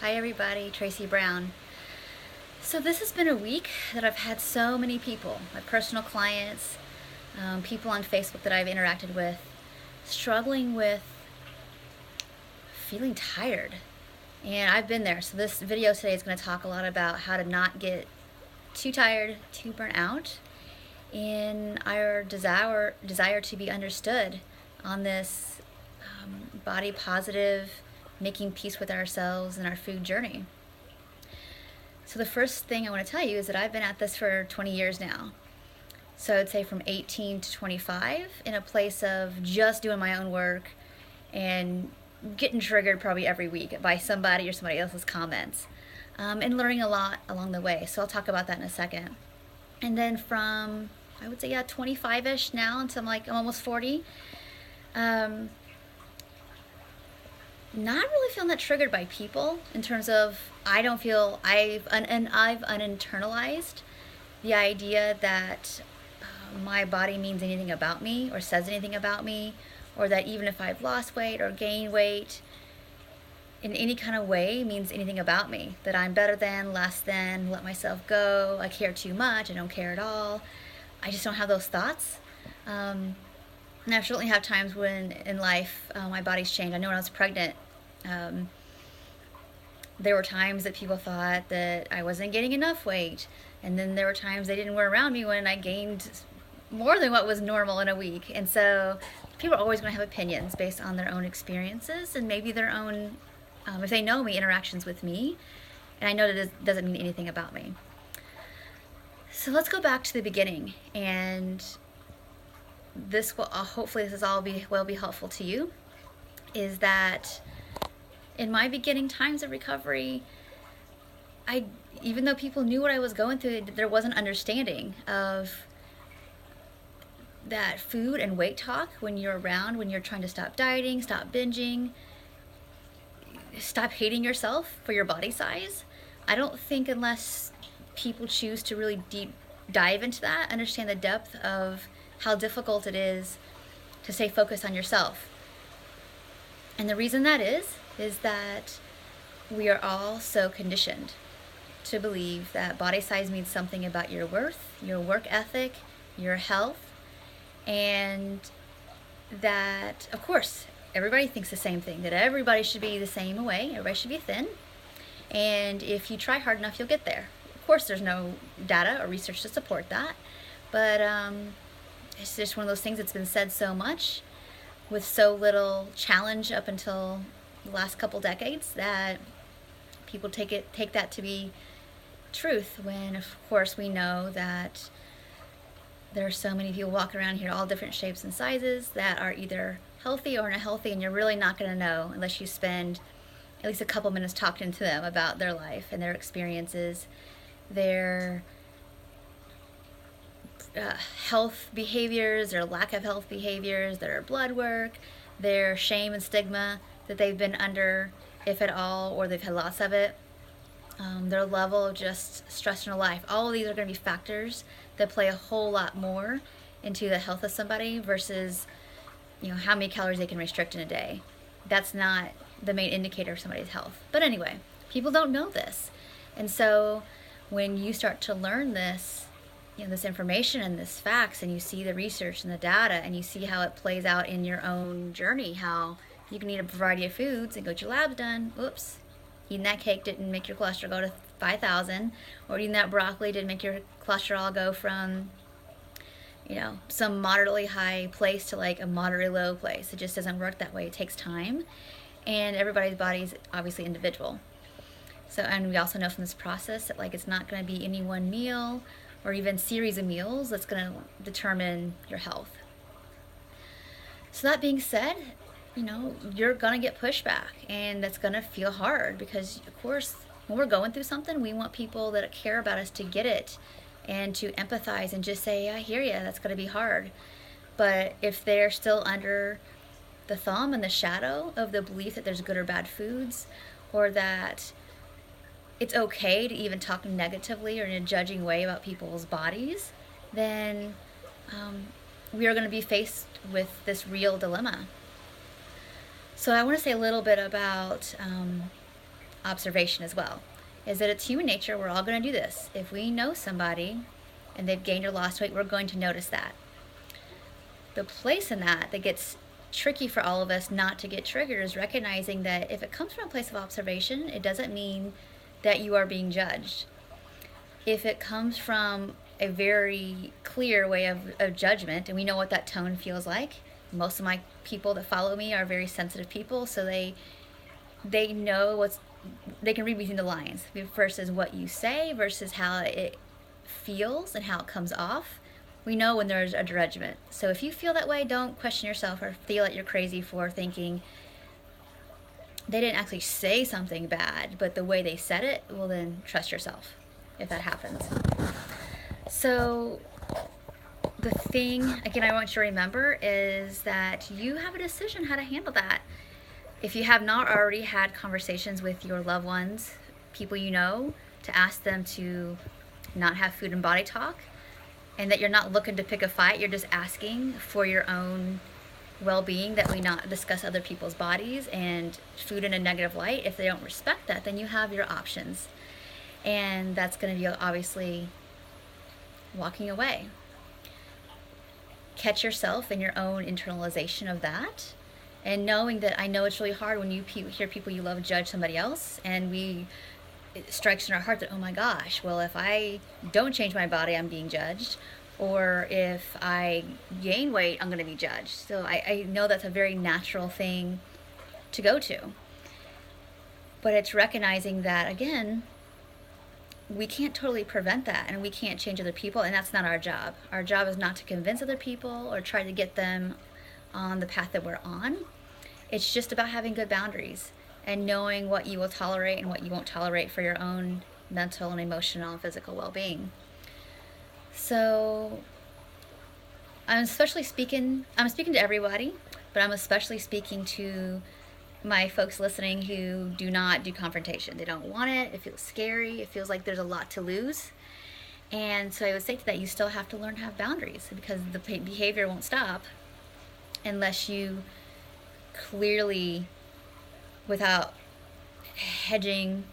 Hi everybody, Tracy Brown. So this has been a week that I've had so many people, my personal clients, people on Facebook that I've interacted with, struggling with feeling tired. And I've been there. So this video today is going to talk a lot about how to not get too tired, too burnt out, in our desire to be understood on this body positive, making peace with ourselves and our food journey. So the first thing I want to tell you is that I've been at this for 20 years now. So I'd say from 18 to 25, in a place of just doing my own work and getting triggered probably every week by somebody or somebody else's comments, and learning a lot along the way. So I'll talk about that in a second. And then from, I would say, 25-ish now until I'm almost 40, not really feeling that triggered by people in terms of I don't feel I've uninternalized the idea that my body means anything about me or says anything about me, or that even if I've lost weight or gained weight in any kind of way means anything about me, that I'm better than, less than, let myself go, I care too much, I don't care at all. I just don't have those thoughts. And I certainly have times when in life my body's changed. I know when I was pregnant, there were times that people thought that I wasn't getting enough weight. And then there were times they didn't wear around me when I gained more than what was normal in a week. And so people are always going to have opinions based on their own experiences and maybe their own, if they know me, interactions with me. And I know that it doesn't mean anything about me. So let's go back to the beginning, and this will hopefully this will be helpful to you. Is that in my beginning times of recovery, even though people knew what I was going through, there was an understanding of that food and weight talk when you're trying to stop dieting, stop binging, stop hating yourself for your body size. I don't think unless people choose to really deep dive into that, understand the depth of how difficult it is to stay focused on yourself. And the reason that is that we are all so conditioned to believe that body size means something about your worth, your work ethic, your health, and that, of course, everybody thinks the same thing, that everybody should be the same way, everybody should be thin, and if you try hard enough, you'll get there. Of course, there's no data or research to support that, but it's just one of those things that's been said so much with so little challenge up until the last couple decades that people take that to be truth, when of course we know that there are so many people walking around here all different shapes and sizes that are either healthy or unhealthy, and you're really not going to know unless you spend at least a couple minutes talking to them about their life and their experiences, their health behaviors, their lack of health behaviors, their blood work, their shame and stigma that they've been under, if at all, or they've had lots of it, their level of just stress in their life. All of these are going to be factors that play a whole lot more into the health of somebody versus, how many calories they can restrict in a day. That's not the main indicator of somebody's health. But anyway, people don't know this. And so when you start to learn this, this information and this facts, and you see the research and the data, and you see how it plays out in your own journey, how you can eat a variety of foods and go get your labs done. Oops, eating that cake didn't make your cholesterol go to 5,000, or eating that broccoli didn't make your cholesterol go from, some moderately high place to like a moderately low place. It just doesn't work that way. It takes time, and everybody's body is obviously individual. So, and we also know from this process that it's not going to be any one meal or even series of meals that's going to determine your health. So that being said, you're going to get pushback, and that's going to feel hard because, of course, when we're going through something, we want people that care about us to get it and to empathize and just say, I hear you, that's going to be hard. But if they're still under the thumb and the shadow of the belief that there's good or bad foods, or that it's okay to even talk negatively or in a judging way about people's bodies, then we are going to be faced with this real dilemma. So I want to say a little bit about observation as well, is that it's human nature. We're all going to do this. If we know somebody and they've gained or lost weight, we're going to notice that. The place in that gets tricky for all of us not to get triggered is recognizing that if it comes from a place of observation, it doesn't mean that you are being judged. If it comes from a very clear way of judgment, and we know what that tone feels like. Most of my people that follow me are very sensitive people, so they know they can read between the lines versus what you say versus how it feels and how it comes off. We know when there's a judgment. So if you feel that way, don't question yourself or feel that you're crazy for thinking they didn't actually say something bad, but the way they said it, well then trust yourself if that happens. So the thing, again, I want you to remember is that you have a decision how to handle that. If you have not already had conversations with your loved ones, people you know, to ask them to not have food and body talk, and that you're not looking to pick a fight, you're just asking for your own well-being, that we not discuss other people's bodies and food in a negative light. If they don't respect that, then you have your options. And that's going to be obviously walking away. Catch yourself in your own internalization of that, and knowing that I know it's really hard when you hear people you love judge somebody else, and it strikes in our heart that, oh my gosh, well, if I don't change my body, I'm being judged, or if I gain weight, I'm going to be judged. So I know that's a very natural thing to go to. But it's recognizing that, again, we can't totally prevent that, and we can't change other people, and that's not our job. Our job is not to convince other people or try to get them on the path that we're on. It's just about having good boundaries and knowing what you will tolerate and what you won't tolerate for your own mental and emotional and physical well-being. So I'm speaking to everybody, but I'm especially speaking to my folks listening who do not do confrontation. They don't want it. It feels scary. It feels like there's a lot to lose. And so I would say to that, you still have to learn to have boundaries, because the behavior won't stop unless you clearly, without hedging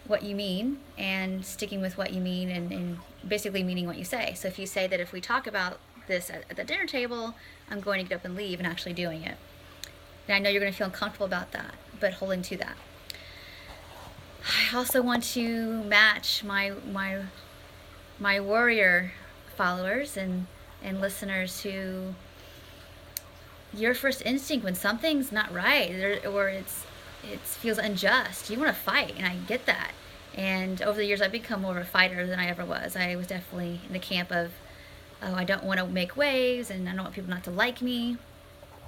what you mean and sticking with what you mean and basically meaning what you say. So if you say that if we talk about this at the dinner table, I'm going to get up and leave, and actually doing it. And I know you're going to feel uncomfortable about that, but holding to that. I also want to match my warrior followers and listeners who, your first instinct when something's not right or it feels unjust, you want to fight, and I get that. And over the years, I've become more of a fighter than I ever was. I was definitely in the camp of, oh, I don't want to make waves, and I don't want people not to like me.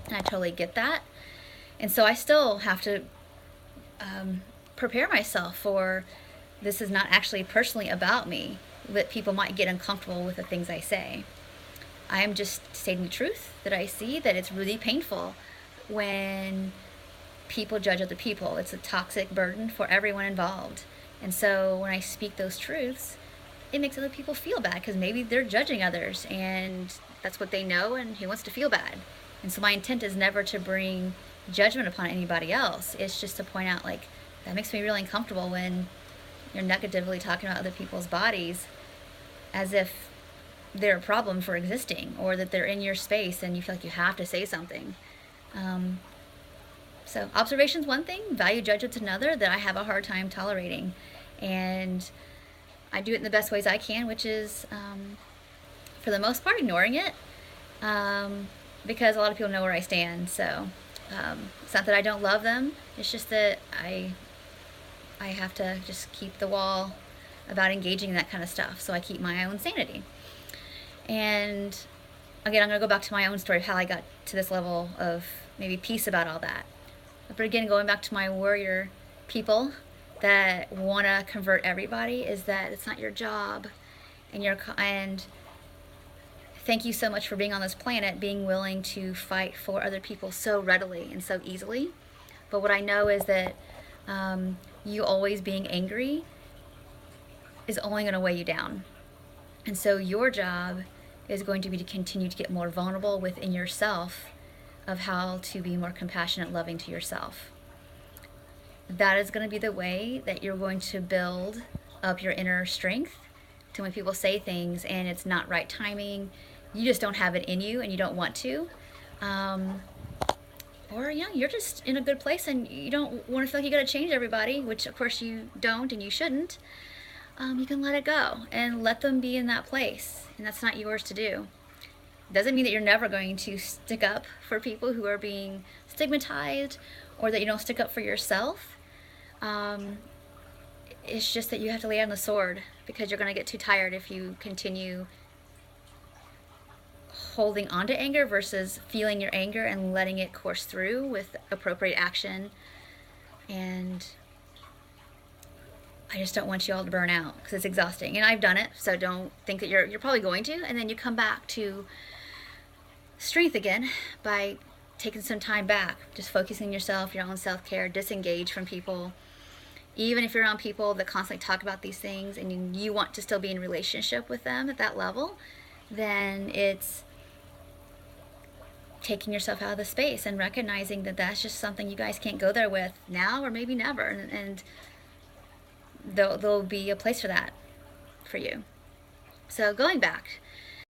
And I totally get that. And so I still have to prepare myself for, this is not actually personally about me, that people might get uncomfortable with the things I say. I am just stating the truth that I see, that it's really painful when people judge other people. It's a toxic burden for everyone involved. And so when I speak those truths, it makes other people feel bad, because maybe they're judging others and that's what they know, and who wants to feel bad? And so my intent is never to bring judgment upon anybody else. It's just to point out, like, that makes me really uncomfortable when you're negatively talking about other people's bodies as if they're a problem for existing, or that they're in your space and you feel like you have to say something. So observation's one thing, value judgment's another, that I have a hard time tolerating. And I do it in the best ways I can, which is, for the most part, ignoring it, because a lot of people know where I stand. So it's not that I don't love them, it's just that I have to just keep the wall about engaging in that kind of stuff, so I keep my own sanity. And again, I'm going to go back to my own story of how I got to this level of maybe peace about all that. But again, going back to my warrior people that want to convert everybody, is that it's not your job. And thank you so much for being on this planet, being willing to fight for other people so readily and so easily. But what I know is that you always being angry is only going to weigh you down. And so your job is going to be to continue to get more vulnerable within yourself of how to be more compassionate, loving to yourself. that is going to be the way that you're going to build up your inner strength to when people say things and it's not right timing, you just don't have it in you and you don't want to. Or yeah, you're just in a good place and you don't want to feel like you got to change everybody, which of course you don't and you shouldn't. You can let it go and let them be in that place, and that's not yours to do. Doesn't mean that you're never going to stick up for people who are being stigmatized or that you don't stick up for yourself. It's just that you have to lay on the sword because you're going to get too tired if you continue holding on to anger versus feeling your anger and letting it course through with appropriate action. And I just don't want you all to burn out because it's exhausting, and I've done it, so don't think that you're probably going to, and then you come back to strength again by taking some time back, just focusing on yourself, your own self-care, disengage from people. Even if you're around people that constantly talk about these things and you want to still be in relationship with them at that level, then it's taking yourself out of the space and recognizing that that's just something you guys can't go there with now or maybe never, and there'll be a place for that for you. So going back